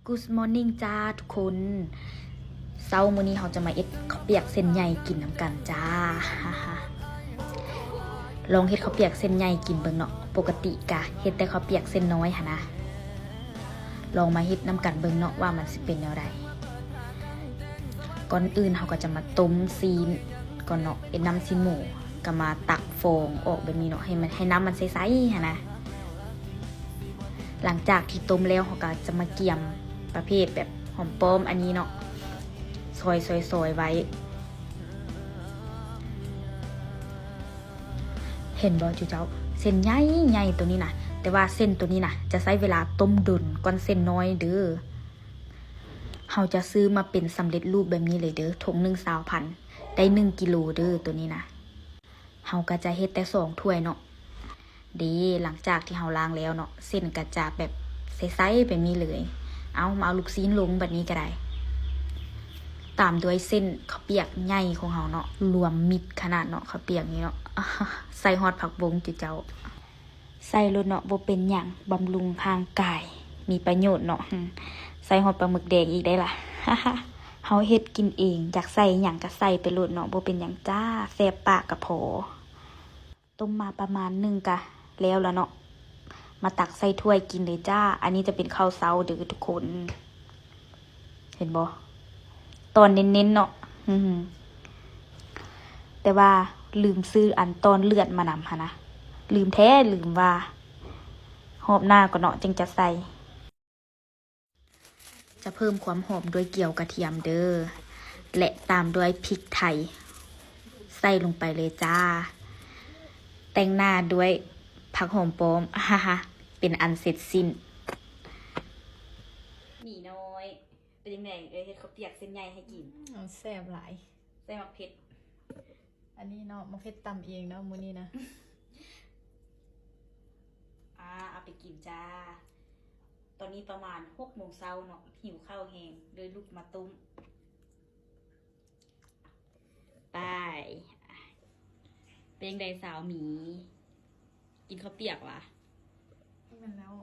Good morning จ้าทุกคนเช้ามื้อนี้เราจะมาเอ็ดข้าวเปียกเส้นใหญ่กินน้ำกันจ้า ลองเฮ็ดข้าวเปียกเส้นใหญ่กินเบิ่งเนาะปกติกะเฮ็ดแต่ข้าวเปียกเส้นน้อยหั่นนะลองมาเฮ็ดน้ำกันเบิ่งเนาะว่ามันสิเป็นแนวใดก่อนอื่นเราก็จะมาต้มซีนก่อนเนาะเอ็ดน้ำซีนหมูก็มาตักฟองออกแบบนี้เนาะให้น้ำมันใสๆหั่นนะหลังจากที่ต้มแล้วเราก็จะมาเกี่ยมประเภทแบบหอมป้อมอันนี้เนาะซอยไว้เห็นบ่จูเจ้าเส้นใหญ่ตัวนี้นะแต่ว่าเส้นตัวนี้นะจะใช้เวลาต้มดุนก่อนเส้นน้อยเด้อเฮาจะซื้อมาเป็นสำเร็จรูปแบบนี้เลยเด้อถุง1 20,000ได้1กิโลเด้อตัวนี้นะเฮาก็จะเฮ็ดแต่2ถ้วยเนาะดีหลังจากที่เฮาล้างแล้วเนาะเส้นก็จะแบบใสๆแบบนี้เลยเอามาเอาลูกชิ้นลงแบบนี้ก็ได้ตามด้วยเส้นข้าวเปียกใหญ่ของเฮาเนาะรวมมิตรขนาดเนาะข้าวเปียกนี้เนาะ ใส่ฮอดผักบงจิเจ้าใส่รสเนาะบ่เป็นหยังบำรุงทางกายมีประโยชน์เนาะใส่ฮอดปลาหมึกแดงอีกได้ล่ะ เฮาเฮ็ดกินเองอยากใส่หยังก็ใส่ไปโลดเนาะบ่เป็นหยังจ้าแซ่บปากก็พอต้มมาประมาณนึงกะแล้วล่ะเนาะมาตักใส่ถ้วยกินเลยจ้าอันนี้จะเป็นข้าวเช้าเด้อทุกคนเห็นบ่ตอนเน้นๆเนาะแต่ว่าลืมซื้ออันตอนเลือดมานำค่ะนะลืมว่าหอมหน้าก็เนาะจึงจะใส่จะเพิ่มความหอมด้วยเกี่ยวกระเทียมเด้อและตามด้วยพริกไทยใส่ลงไปเลยจ้าแต่งหน้าด้วยผักหอมป้อม เป็นอันเสร็จสิ้นหมี่น้อยเป็นยังไงเฮ็ดข้าวเปียกเส้นใหญ่ให้กินแซ่บหลายใส่มะเผ็ดอันนี้เนาะมะเขือตำเองเนาะมื้อนี้นะเอาไปกินจ้าตอนนี้ประมาณ6 โมงเช้าเนาะหิวข้าวแห้งเลยลุกมาตุ้มไปเป็นไดสาวหมีกินข้าวเปียกวะมันแล้ว